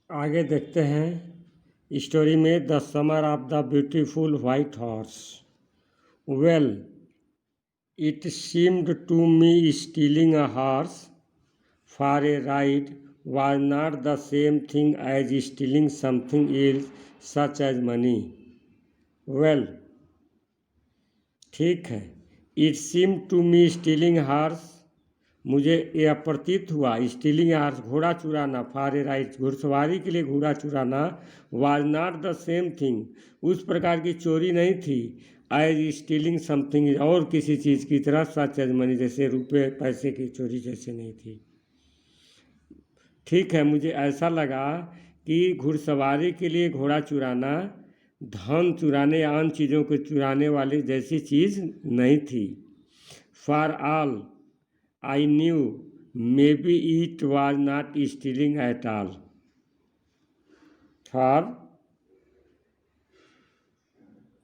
आगे देखते हैं स्टोरी में the summer of the beautiful white horse. Well, it seemed to me stealing a horse for a ride was not the same thing as stealing something else such as money. Well, ठीक है। It seem to me stealing horse, मुझे यह प्रतीत हुआ, stealing horse घोड़ा चुराना, for a right घुड़सवारी के लिए घोड़ा चुराना, was not the same thing उस प्रकार की चोरी नहीं थी, एज स्टीलिंग समथिंग और किसी चीज़ की तरह, सच एज मनी जैसे रुपए पैसे की चोरी जैसे नहीं थी। ठीक है, मुझे ऐसा लगा कि घुड़सवारी के लिए घोड़ा चुराना धन चुराने या अन्य चीज़ों को चुराने वाली जैसी चीज़ नहीं थी। For all I knew may be it was not stealing at all. For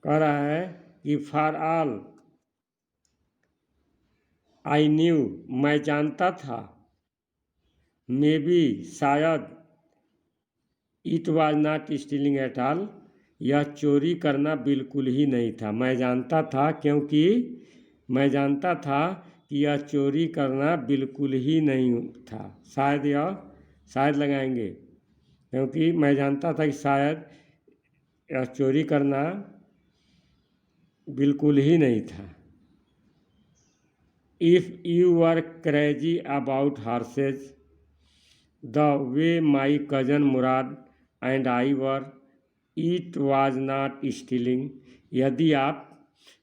कह रहा है कि फॉर ऑल आई न्यू मैं जानता था, मे बी शायद, it was not stealing at all यह चोरी करना बिल्कुल ही नहीं था। मैं जानता था क्योंकि मैं जानता था कि यह चोरी करना बिल्कुल ही नहीं था। शायद लगाएंगे क्योंकि मैं जानता था कि शायद यह चोरी करना बिल्कुल ही नहीं था। If you were crazy about horse's the way my cousin Murad and I were, it was not stealing. यदि आप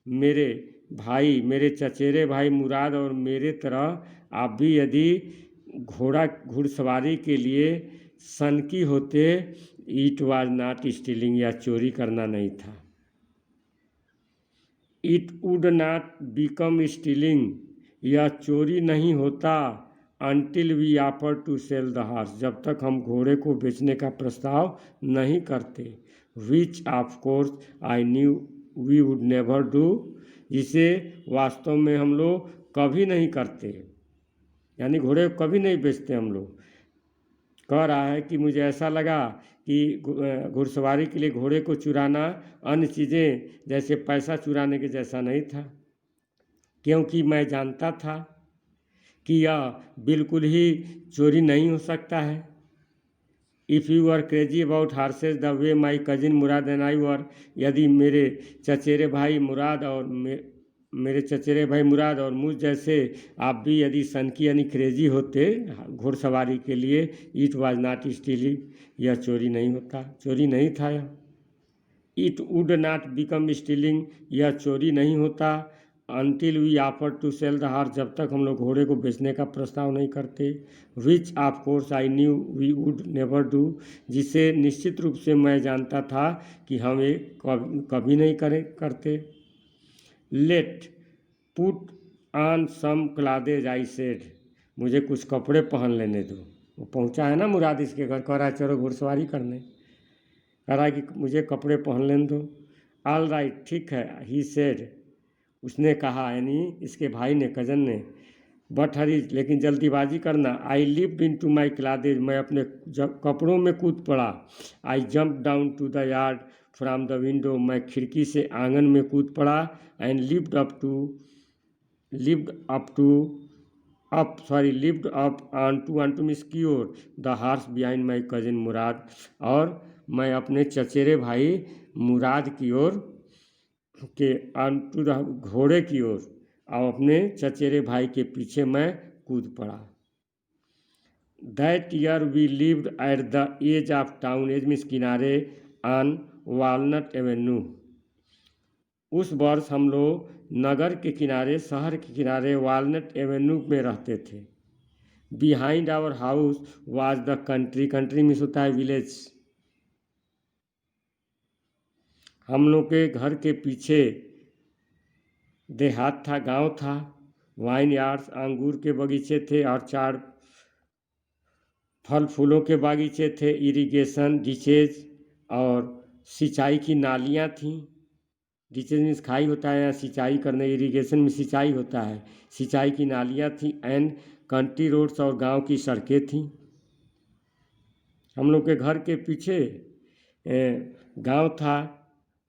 मेरे चचेरे भाई मुराद और मेरे तरह आप भी यदि घुड़सवारी के लिए सनकी होते, इट वॉज नॉट स्टीलिंग यह चोरी करना नहीं था। It would not become stealing यह चोरी नहीं होता, until we offer to sell the horse जब तक हम घोड़े को बेचने का प्रस्ताव नहीं करते, which of course I knew we would never do जिसे वास्तव में हम लोग कभी नहीं करते, यानी घोड़े को कभी नहीं बेचते हम लोग। कह रहा है कि मुझे ऐसा लगा कि घुड़सवारी के लिए घोड़े को चुराना अन्य चीज़ें जैसे पैसा चुराने के जैसा नहीं था, क्योंकि मैं जानता था कि यह बिल्कुल ही चोरी नहीं हो सकता है। If you are crazy about horses the way my cousin Mourad and I were, यदि मेरे चचेरे भाई मुराद और मुझ जैसे आप भी यदि सनकी यानी क्रेजी होते घुड़सवारी के लिए, इट वॉज नॉट स्टीलिंग यह चोरी नहीं था यह। It would not become stealing यह चोरी नहीं होता, until we offer to sell the horse जब तक हम लोग घोड़े को बेचने का प्रस्ताव नहीं करते, which of course I knew we would never do जिसे निश्चित रूप से मैं जानता था कि हम ये कभी नहीं करते। Let put on some clothes I said, मुझे कुछ कपड़े पहन लेने दो। वो पहुंचा है ना मुराद इसके घर, कह रहा है चलो घुड़सवारी करने, कह रहा है कि मुझे कपड़े पहन लेने दो। ऑल राइट ठीक है, ही सेड उसने कहा, यानी इसके भाई ने, कजन ने, बट हरी लेकिन जल्दीबाजी करना, I leaped into my clothes मैं अपने कपड़ों में कूद पड़ा, I jump down to the yard from the window मैं खिड़की से आंगन में कूद पड़ा, and leaped up on to miss cure the horse behind my cousin Mourad, और मैं अपने चचेरे भाई मुराद की ओर के टू द घोड़े की ओर और अपने चचेरे भाई के पीछे मैं कूद पड़ा। That year we lived at the edge of town, edge means किनारे, ऑन वालनट एवेन्यू, उस वर्ष हम लोग नगर के किनारे, शहर के किनारे वालनट एवेन्यू में रहते थे। Behind our house was the country, country means होता है विलेज, हम लोग के घर के पीछे देहात था, गांव था। वाइन यार्ड्स अंगूर के बगीचे थे, और 4 फल फूलों के बागीचे थे। इरिगेशन डिचेज और सिंचाई की नालियां थीं। डिचेज में खाई होता है, सिंचाई करने, इरिगेशन में सिंचाई होता है, सिंचाई की नालियां थीं। एंड कंट्री रोड्स और गांव की सड़कें थीं। हम लोग के घर के पीछे गांव था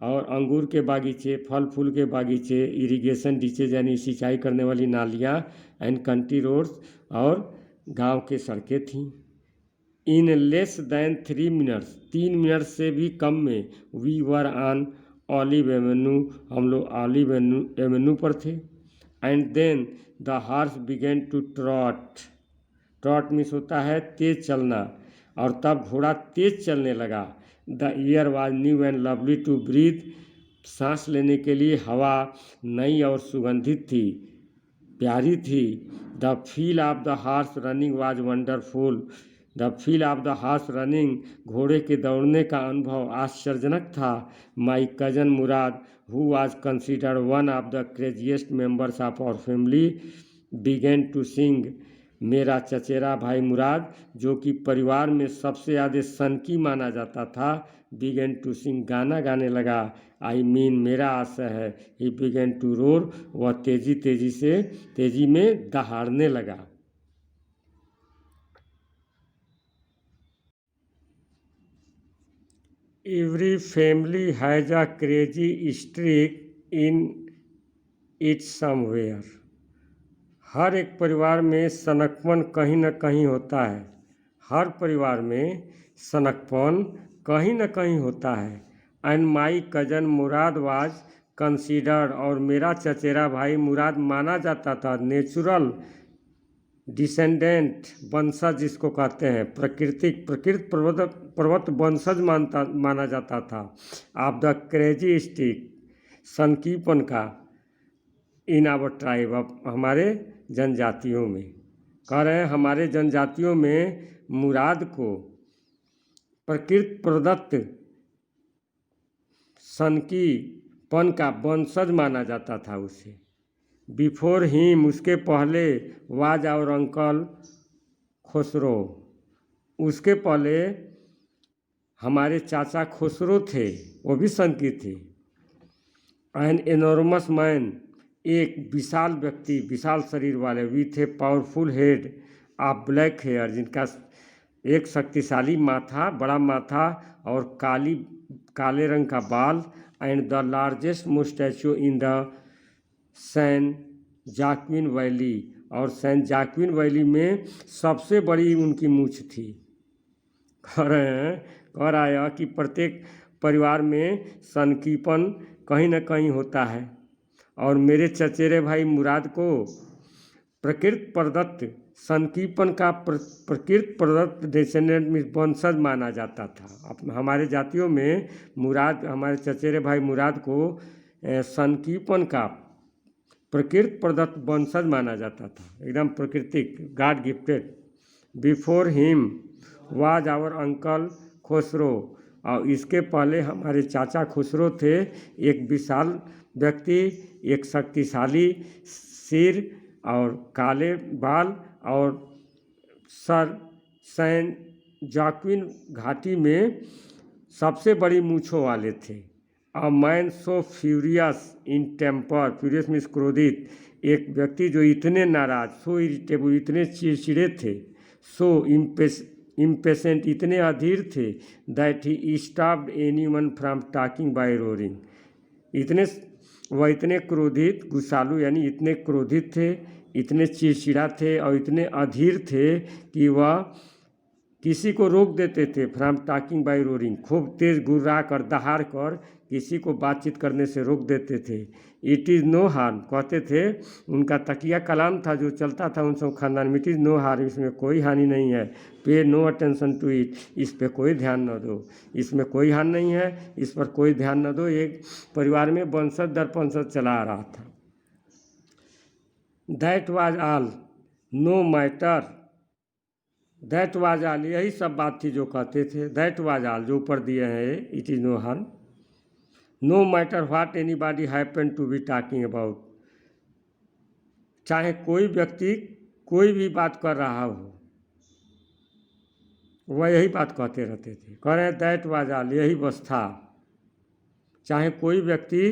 और अंगूर के बागीचे, फल फूल के बागीचे, इरिगेशन डिचेज यानी सिंचाई करने वाली नालियाँ एंड कंट्री रोड्स और गांव के सड़कें थीं। इन लेस दैन 3 मिनट्स, 3 मिनट से भी कम में we were on Olive Avenue, हम लोग ऑलिव एवेन्यू पर थे। And then the horse began to trot. Trot means होता है तेज चलना, और तब घोड़ा तेज चलने लगा। The air was new and lovely to breathe. सांस लेने के लिए हवा नई और सुगंधित थी, प्यारी थी। The feel of the horse running was wonderful. The feel of the horse running, घोड़े के दौड़ने का अनुभव आश्चर्यजनक था। My cousin Murad, who was considered one of the craziest members of our family, began to sing. मेरा चचेरा भाई मुराद, जो कि परिवार में सबसे ज़्यादा सनकी माना जाता था, बिगेन टू सिंग, गाना गाने लगा। आई मीन, मेरा आशय है, ही बिगेन टू रोर, वह तेजी में दहाड़ने लगा। Every family has a crazy streak in it somewhere. हर एक परिवार में सनकपन कहीं न कहीं होता है। हर परिवार में सनकपन कहीं न कहीं होता है। And my cousin Murad was considered, और मेरा चचेरा भाई मुराद माना जाता था नेचुरल डिसेंडेंट, वंशज जिसको कहते हैं, प्रकृत प्रवत वंशज माना जाता था। ऑफ द क्रेजी स्टिक, सनकीपन का, इन आवर ट्राइब, अब हमारे जनजातियों में। कह रहे हैं हमारे जनजातियों में मुराद को प्रकृत प्रदत्त सनकीपन का वंशज माना जाता था उसे। बिफोर हिम, उसके पहले, वाज आवर अंकल खुसरो, उसके पहले हमारे चाचा खुसरो थे, वो भी सनकी थे। एन एनॉर्मस मैन, एक विशाल व्यक्ति, विशाल शरीर वाले, with a powerful head of black hair, जिनका एक शक्तिशाली माथा, बड़ा माथा और काले रंग का बाल। And the largest mustache in the San Joaquin valley, और सैन जाक्विन वैली में सबसे बड़ी उनकी मूछ थी। कह रहा है कि प्रत्येक परिवार में सनकीपन कहीं न कहीं होता है, और मेरे चचेरे भाई मुराद को प्रकृत प्रदत्त सनकीपन का प्रकृत प्रदत्त डिसेंडेंट में वंशज माना जाता था। हमारे जातियों में मुराद, हमारे चचेरे भाई मुराद को सनकीपन का प्रकृत प्रदत्त वंशज माना जाता था, एकदम प्राकृतिक, God gifted. Before him was our uncle Khosrove, और इसके पहले हमारे चाचा खुसरो थे, एक विशाल व्यक्ति, एक शक्तिशाली सिर और काले बाल, और सर सैन जाक्विन घाटी में सबसे बड़ी मूँछों वाले थे। A man so furious in temper, furious means क्रोधित, एक व्यक्ति जो इतने नाराज, सो इरिटेबल, इतने चिड़चिड़े थे, सो इम्पेशेंट, इतने अधीर थे, that he stopped anyone from talking by roaring, वह इतने क्रोधित, गुस्सालू यानी इतने क्रोधित थे, इतने चिड़चिड़ा थे और इतने अधीर थे कि वह किसी को रोक देते थे। फ्रॉम टॉकिंग बाय रोरिंग, खूब तेज गुर्रा कर, दहाड़ कर किसी को बातचीत करने से रोक देते थे। इट इज़ नो हार्म, कहते थे, उनका तकिया कलाम था जो चलता था उन सब खानदान में, इट इज़ नो हार्म, इसमें कोई हानि नहीं है। पे नो अटेंशन टू इट, इस पर कोई ध्यान न दो, इसमें कोई हानि नहीं है, इस पर कोई ध्यान न दो। एक परिवार में वंशज दर वंशज चला आ रहा था। That was all, no matter, that was all, यही सब बात थी जो कहते थे। दैट वाज ऑल, जो ऊपर दिए हैं, it is no harm, no matter what anybody happen to be talking about, चाहे कोई व्यक्ति कोई भी बात कर रहा हो, वह यही बात कहते रहते थे। कह रहे हैं दैट वाज ऑल, यही बस था, चाहे कोई व्यक्ति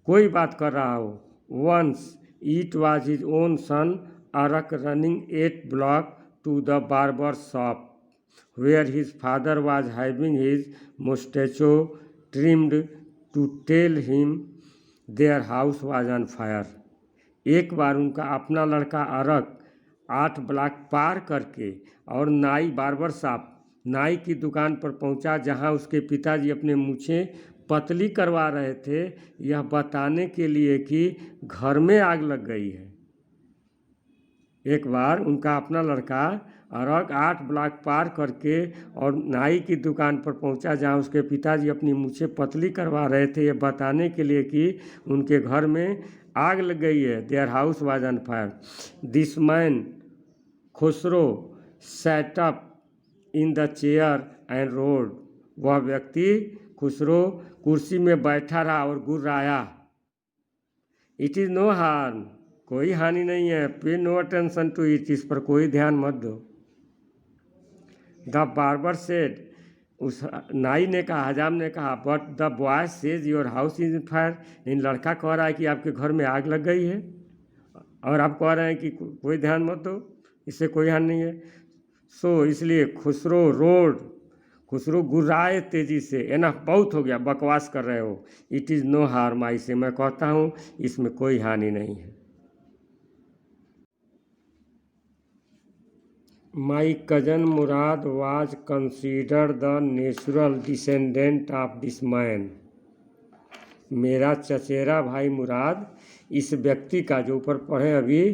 कोई बात कर रहा हो। Once it was his own son Arak running 8 block to the barber shop, where his father was having his mustache trimmed to tell him their house was on fire. एक बार उनका अपना लड़का अरक 8 ब्लॉक पार करके और नाई बार्बर शॉप नाई की दुकान पर पहुंचा, जहां उसके पिताजी अपने मूछें पतली करवा रहे थे, यह बताने के लिए कि घर में आग लग गई है। एक बार उनका अपना लड़का अरक 8 ब्लॉक पार करके और नाई की दुकान पर पहुंचा, जहां उसके पिताजी अपनी मूछें पतली करवा रहे थे, यह बताने के लिए कि उनके घर में आग लग गई है। Their house was on fire. This man Khosrove sat up in the chair and roared. वह व्यक्ति खुसरो कुर्सी में बैठा रहा और गुर्राया। इट इज़ नो हार्म, कोई हानि नहीं है। पे नो अटेंशन टू इट, इस पर कोई ध्यान मत दो। द बार्बर सेड, उस नाई ने कहा, हजाम ने कहा, but the boy says your house is in fire. इन लड़का कह रहा है कि आपके घर में आग लग गई है और आप कह रहे हैं कि कोई ध्यान मत दो, इससे कोई हानि नहीं है। सो इसलिए खुसरो गुर्राए तेजी से, एनफ बहुत हो गया, बकवास कर रहे हो। इट इज़ नो हार्म, इसे मैं कहता हूँ इसमें कोई हानि नहीं है। My cousin Murad was considered the natural descendant of this man. मेरा चचेरा भाई मुराद इस व्यक्ति का, जो ऊपर पढ़े अभी,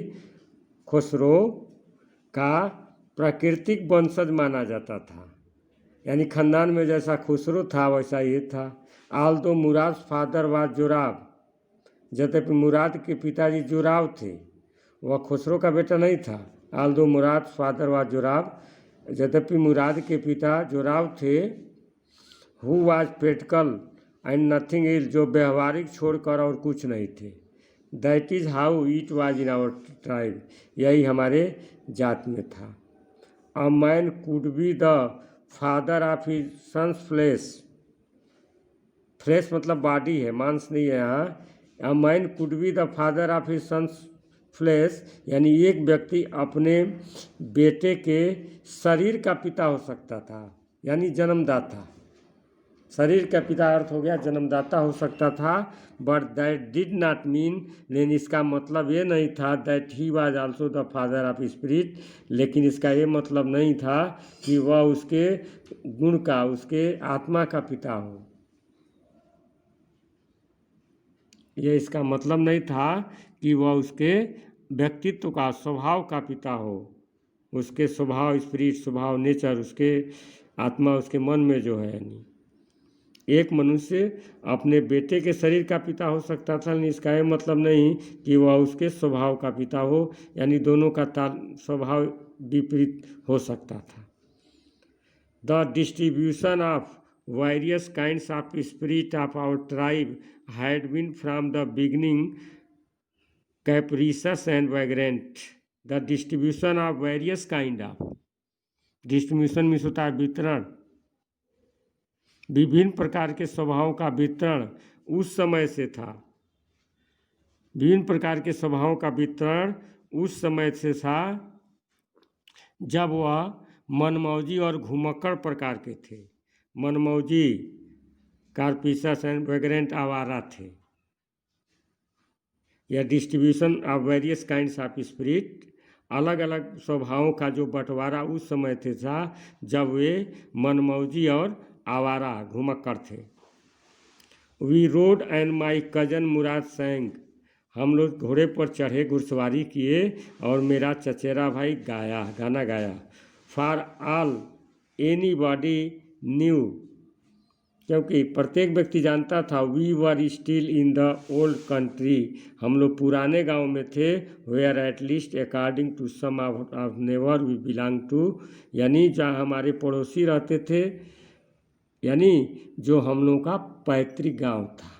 खुसरो का प्राकृतिक वंशज माना जाता था। यानी खानदान में जैसा खुसरो था वैसा ये था। Although Murad father was Zorab, यद्यपि मुराद के पिताजी जोराब थे, वह खुसरो का बेटा नहीं था। Although Murad father was Zorab, यद्यपि मुराद के पिता जोराब थे। Who was practical and nothing else, जो व्यवहारिक छोड़कर और कुछ नहीं थे। That is how it was in our tribe, यही हमारे जात में था। A man could be the father of his son's flesh. Flesh मतलब बॉडी है, मांस नहीं है यहाँ। A man could be the father of his son's flesh, यानी एक व्यक्ति अपने बेटे के शरीर का पिता हो सकता था, यानी जन्मदाता। शरीर का पिता अर्थ हो गया जन्मदाता हो सकता था। But that did not mean, लेकिन इसका मतलब ये नहीं था that he was also the father of spirit, लेकिन इसका ये मतलब नहीं था कि वह उसके गुण का, उसके आत्मा का पिता हो। यह इसका मतलब नहीं था कि वह उसके व्यक्तित्व का, स्वभाव का पिता हो। उसके स्वभाव, स्पिरिट स्वभाव, नेचर, उसके आत्मा, उसके मन में जो है। यानी एक मनुष्य अपने बेटे के शरीर का पिता हो सकता था, लेकिन इसका ये मतलब नहीं कि वह उसके स्वभाव का पिता हो, यानी दोनों का स्वभाव विपरीत हो सकता था। The distribution of various kinds of spirit of our tribe had been from the beginning capricious and vagrant. The distribution of various kind of, distribution means होता है वितरण, विभिन्न प्रकार के स्वभावों का वितरण उस समय से था। विभिन्न प्रकार के स्वभावों का वितरण उस समय से था जब वह मनमौजी और घुमक्कड़ प्रकार के थे। मनमौजी, कार्पिसस एंड वैग्रेंट आवारा थे। यह distribution of various kinds of spirit, अलग अलग स्वभावों का जो बंटवारा उस समय से था जब वे मनमौजी और आवारा, घुमक्कड़ थे। We rode and my cousin Murad sang, हम लोग घोड़े पर चढ़े, घुड़सवारी किए और मेरा चचेरा भाई गाना गाया। For all anybody knew, क्योंकि प्रत्येक व्यक्ति जानता था, we were still in the old country, हम लोग पुराने गांव में थे। Where at least according to some of neighbour we belong to, यानी जहाँ हमारे पड़ोसी रहते थे, यानी जो हम लोगों का पैतृक गांव था।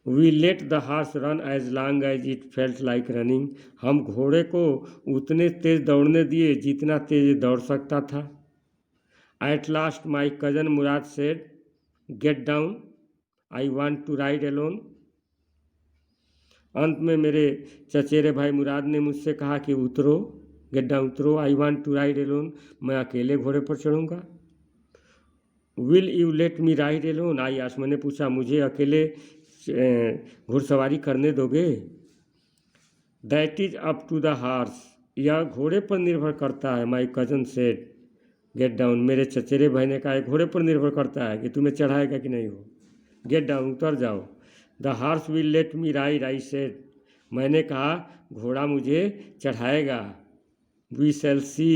We let the horse run as long as it felt like running, हम घोड़े को उतने तेज दौड़ने दिए जितना तेज दौड़ सकता था। At last my cousin Murad said, get down, I want to ride alone. अंत में मेरे चचेरे भाई मुराद ने मुझसे कहा कि उतरो, गेट डाउन उतरो, I want to ride alone, मैं अकेले घोड़े पर चढ़ूँगा। Will you let me ride alone, I asked, मैंने पूछा मुझे अकेले घुड़सवारी करने दोगे। That is up to the horse, यह घोड़े पर निर्भर करता है। My cousin said get down, मेरे चचेरे भाई ने कहा घोड़े पर निर्भर करता है कि तुम्हें चढ़ाएगा कि नहीं हो। गेट डाउन, उतर जाओ। The horse will let me ride, I said, मैंने कहा घोड़ा मुझे चढ़ाएगा। वी शैल सी,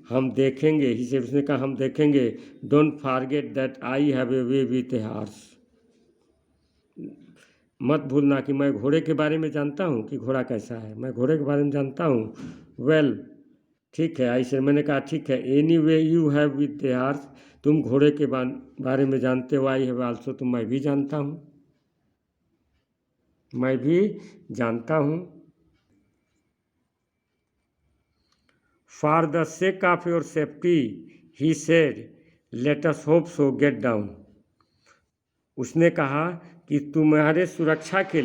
हम देखेंगे। ही सेड, उसने कहा हम देखेंगे। Don't forget that I have a way with a horse, मत भूलना कि मैं घोड़े के बारे में जानता हूँ कि घोड़ा कैसा है, मैं घोड़े के बारे में जानता हूँ। वेल, ठीक है, ऐसे मैंने कहा ठीक है। Any way you have with the horse, तुम घोड़े के बारे में जानते हो। आई हैव आल्सो, तो मैं भी जानता हूँ, मैं भी जानता हूँ। For the sake of your safety, he said, let us hope so, get down. उसने कहा कि तुम्हारे सुरक्षा के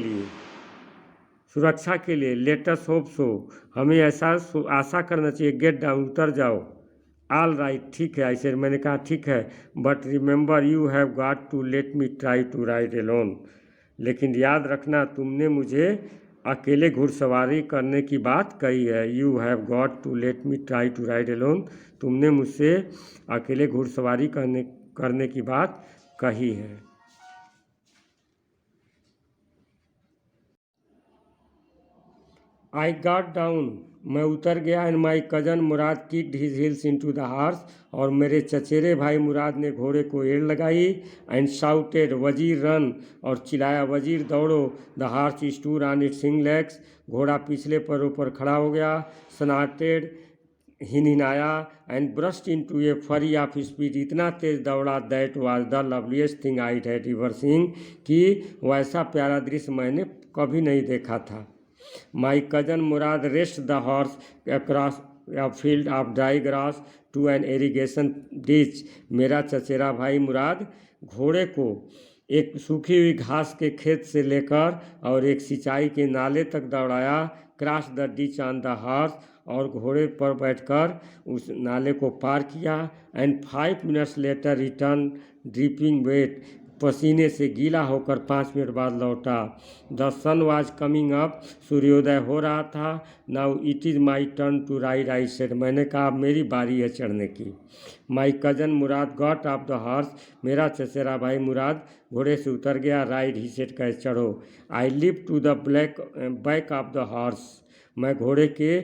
लिए लेट अस होप सो, हमें ऐसा आशा करना चाहिए, गेट डाउन, उतर जाओ। ऑल राइट, ठीक है, ऐसे मैंने कहा ठीक है। But remember you have got to let me try to ride alone, लेकिन याद रखना तुमने मुझे अकेले घुड़सवारी करने की बात कही है। You have got to let me try to ride alone, तुमने मुझसे अकेले घुड़सवारी करने की बात कही है। आई गॉट डाउन, मैं उतर गया। And my cousin Murad kicked his heels into the horse, और मेरे चचेरे भाई मुराद ने घोड़े को एड़ लगाई। एंड शाउटेड, वजीर रन, और चिल्लाया वजीर दौड़ो। The horse stood on its hind legs, घोड़ा पिछले पैरों पर खड़ा हो गया। स्नॉर्टेड, हिनहिनाया। And burst into a fury of speed, इतना तेज दौड़ा। That was the loveliest thing I had ever seen, कि वैसा प्यारा दृश्य मैंने कभी नहीं देखा था। My cousin Murad raced the horse across a field of dry grass to an irrigation ditch, मेरा चचेरा भाई मुराद घोड़े को एक सूखी हुई घास के खेत से लेकर और एक सिंचाई के नाले तक दौड़ाया। Cross the ditch on the horse, और घोड़े पर बैठकर उस नाले को पार किया। And 5 minutes later return dripping wet, पसीने से गीला होकर 5 मिनट बाद लौटा। The sun was coming up, सूर्योदय हो रहा था। Now it is my turn to ride, I said, मैंने कहा अब मेरी बारी है चढ़ने की। My cousin Murad got off the horse, मेरा चचेरा भाई मुराद घोड़े से उतर गया। राइड, ही सेड, कहे चढ़ो। I leap to the back of the horse, मैं घोड़े के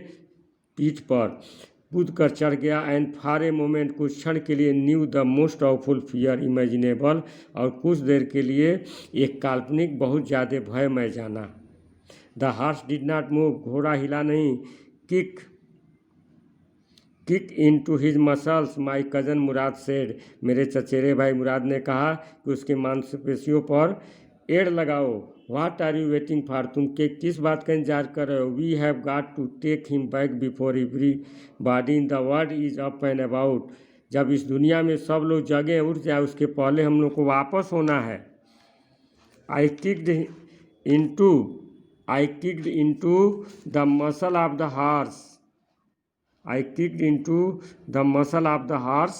पीठ पर कूद कर चढ़ गया। एंड फॉर ए मोमेंट, कुछ क्षण के लिए, new the most awful fear imaginable, और कुछ देर के लिए एक काल्पनिक बहुत ज़्यादा भय मैं जाना। The horse did not move, घोड़ा हिला नहीं। Kick into his muscles, my cousin Murad said, मेरे चचेरे भाई मुराद ने कहा कि उसके मांसपेशियों पर एड़ लगाओ। What are you waiting for, तुम किस बात का इंतजार कर रहे हो। We have got to take him back before everybody in the world is up and about, जब इस दुनिया में सब लोग जगह उठ जाए उसके पहले हम लोग को वापस होना है। I kicked into the muscle of the horse, I kicked into the muscle of the horse,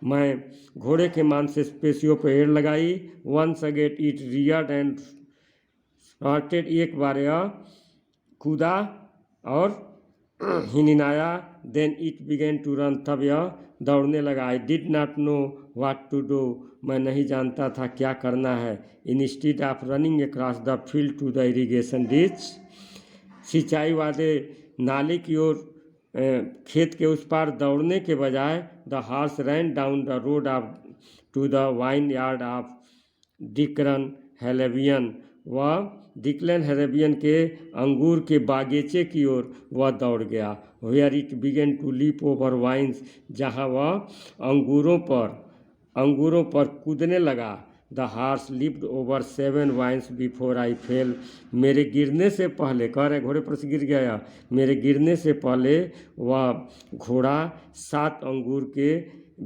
मैं घोड़े के मांसपेशियों पर एड़ लगाई। Once again it reared and snorted, एक बार यह कूदा और हिनहिनाया। Then it began to run, तब यह दौड़ने लगा। I did not know what to do, मैं नहीं जानता था क्या करना है। Instead of running across the field to the irrigation ditch, सिंचाई वाले नाले की ओर खेत के उस पार दौड़ने के बजाय the horse ran down the road off to the vineyard of Dikran Halabian, वह डिक्लन हेरेबियन के अंगूर के बागीचे की ओर वह दौड़ गया। Where it began to leap over vines, जहाँ वह अंगूरों पर कूदने लगा। The horse leaped over 7 vines before I fell, मेरे गिरने से पहले, कह रहे घोड़े पर से गिर गया, मेरे गिरने से पहले वह घोड़ा 7 अंगूर के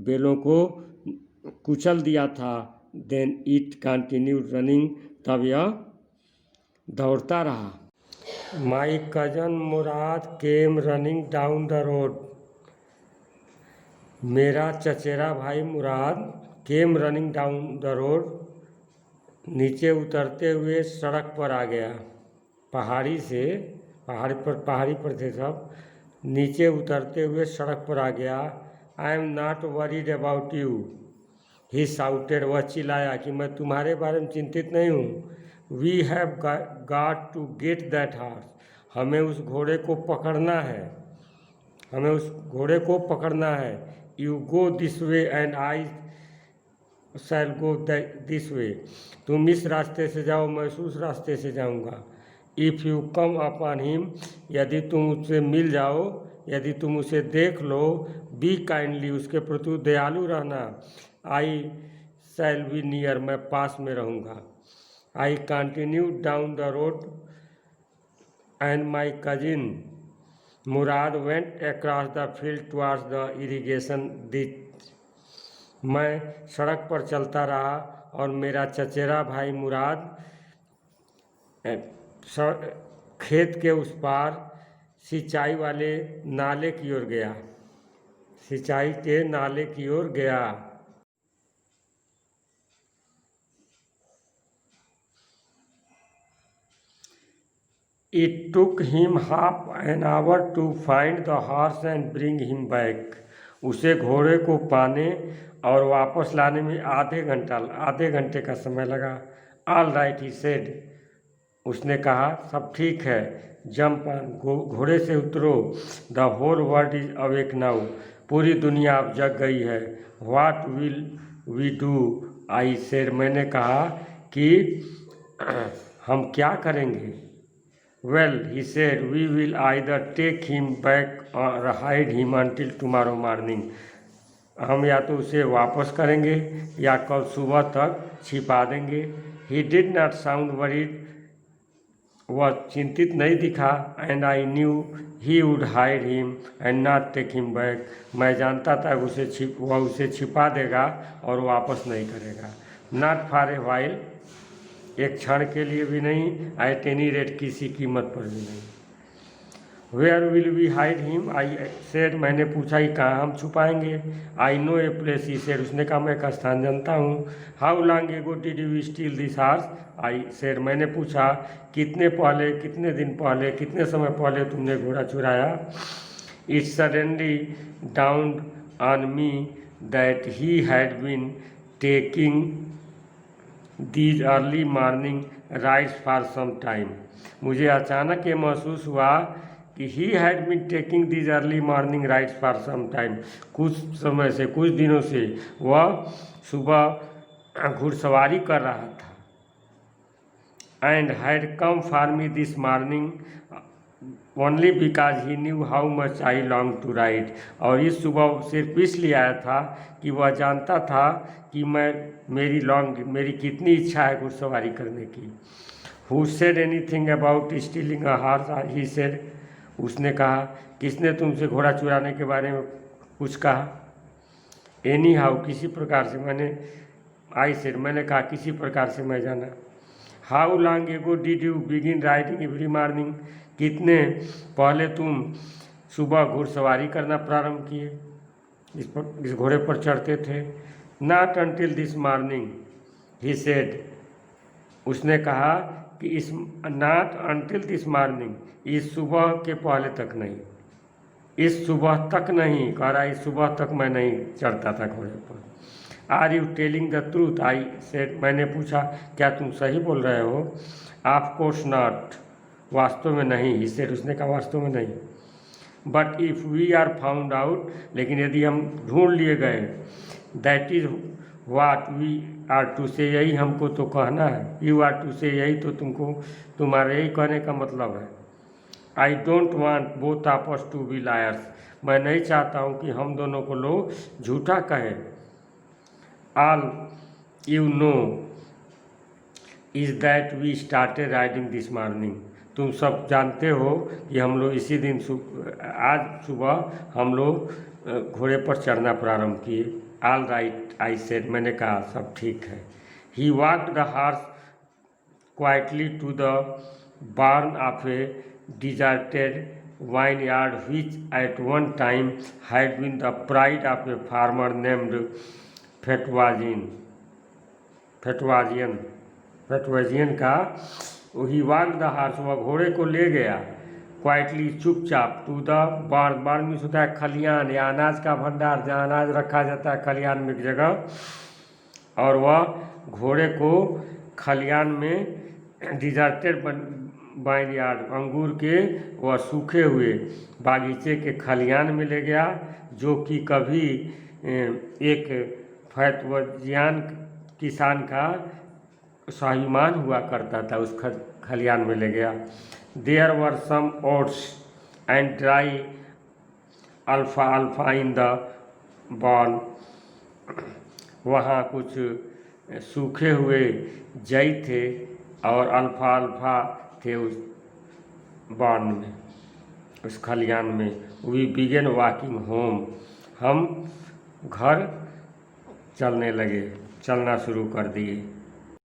बेलों को कुचल दिया था। देन इट कंटिन्यूड रनिंग, तब यह दौड़ता रहा। My cousin Mourad came running down the road. मेरा चचेरा भाई Mourad came running down the road, नीचे उतरते हुए सड़क पर आ गया। पहाड़ी पर थे सब। नीचे उतरते हुए सड़क पर आ गया। I am not worried about you, he shouted. वह चिल्लाया कि मैं तुम्हारे बारे में चिंतित नहीं हूँ। We have got to get that horse, हमें उस घोड़े को पकड़ना है, हमें उस घोड़े को पकड़ना है। You go this way and I shall go this way, तुम इस रास्ते से जाओ, मैं उस रास्ते से जाऊंगा। If you come upon him, यदि तुम उससे मिल जाओ, यदि तुम उसे देख लो, बी काइंडली, उसके प्रति दयालु रहना। आई शैल बी नियर, मैं पास में रहूँगा। I continue down the road and my cousin Murad went across the field towards the irrigation ditch. मैं सड़क पर चलता रहा और मेरा चचेरा भाई मुराद खेत के उस पार सिंचाई वाले नाले की ओर गया, सिंचाई के नाले की ओर गया। It took him half an hour to find the horse and bring him back. उसे घोड़े को पाने और वापस लाने में आधे घंटे का समय लगा। ऑल राइट ही सेड, उसने कहा सब ठीक है। जंप ऑन, घोड़े से उतरो। The whole world is awake now, पूरी दुनिया अब जग गई है। What will we do, I said, मैंने कहा कि हम क्या करेंगे। Well he said, we will either take him back और hide him until tomorrow morning, हम या तो उसे वापस करेंगे या कल सुबह तक छिपा देंगे। He did not sound worried, वह चिंतित नहीं दिखा। And I knew he would hide him and not take him back, मैं जानता था वह उसे छिपा देगा और वापस नहीं करेगा। नॉट फॉर ए वाइल, एक क्षण के लिए भी नहीं। एट एनी रेट, किसी कीमत पर भी नहीं। Where will we hide him, I said, मैंने पूछा कि कहाँ हम छुपाएंगे। I know a place, he said, उसने कहा मैं एक स्थान जानता हूँ। How long ago did you steal this horse, I said, मैंने पूछा कितने दिन पहले, कितने समय पहले तुमने घोड़ा चुराया। It suddenly dawned on me that he had been taking these early morning rides for some time, मुझे अचानक ये महसूस हुआ कि he had been taking these early morning rides for some time, कुछ समय से, कुछ दिनों से वह सुबह घुड़सवारी कर रहा था। And had come for me this morning only because he knew how much I long to ride, और इस सुबह सिर्फ इसलिए आया था कि वह जानता था कि मेरी कितनी इच्छा है घुड़सवारी करने की। Who said anything about stealing a horse, he said, उसने कहा किसने तुमसे घोड़ा चुराने के बारे में कुछ कहा। एनी हाउ, किसी प्रकार से, मैंने कहा किसी प्रकार से मैं जाना। How long ago did you begin riding every morning, कितने पहले तुम सुबह घुड़सवारी करना प्रारंभ किए, इस घोड़े पर चढ़ते थे। Not until this morning, he said, उसने कहा कि नॉट अंटिल दिस मॉर्निंग, इस सुबह के पहले तक नहीं, इस सुबह तक नहीं, कह रहा इस सुबह तक मैं नहीं चढ़ता था घोड़े पर। Are you telling the truth, I said, मैंने पूछा क्या तुम सही बोल रहे हो। ऑफ कोर्स नॉट, वास्तव में नहीं, ही सेड, उसने कहा वास्तव में नहीं। But if we are found out, लेकिन यदि हम ढूंढ लिए गए, that is what we are to say, यही हमको तो कहना है। यू आर टू से, यही तो तुम्हारे यही कहने का मतलब है। I don't want both of us to be liars, मैं नहीं चाहता हूँ कि हम दोनों को लोग झूठा कहें। All you know is that we started riding this morning, तुम सब जानते हो कि हम लोग इसी दिन आज सुबह हम लोग घोड़े पर चढ़ना प्रारंभ किए। ऑल राइट, आई सेड, मैंने कहा सब ठीक है। He walked the horse quietly to the barn of a deserted vineyard which at one time had been the pride of a farmer named फेटवाजियन फेटवाजियन का वही वाग द हार्स, वह घोड़े को ले गया क्वाइटली चुपचाप टू द बार्न। बार्न मीन्स होता है खलियान या अनाज का भंडार, जहाँ अनाज रखा जाता है खलियान में एक जगह, और वह घोड़े को खलियान में डिजर्टेड वाइनयार्ड अंगूर के वह सूखे हुए बागीचे के खलियान में ले गया, जो कि कभी एक फैतवजियान किसान का स्वाभिमान हुआ करता था, उस खलियान में ले गया। There were some oats and dry alfalfa in the barn. वहाँ कुछ सूखे हुए जई थे और अल्फा थे उस बॉर्न में, उस खलियान में। We began walking home. हम घर चलने लगे, चलना शुरू कर दिए।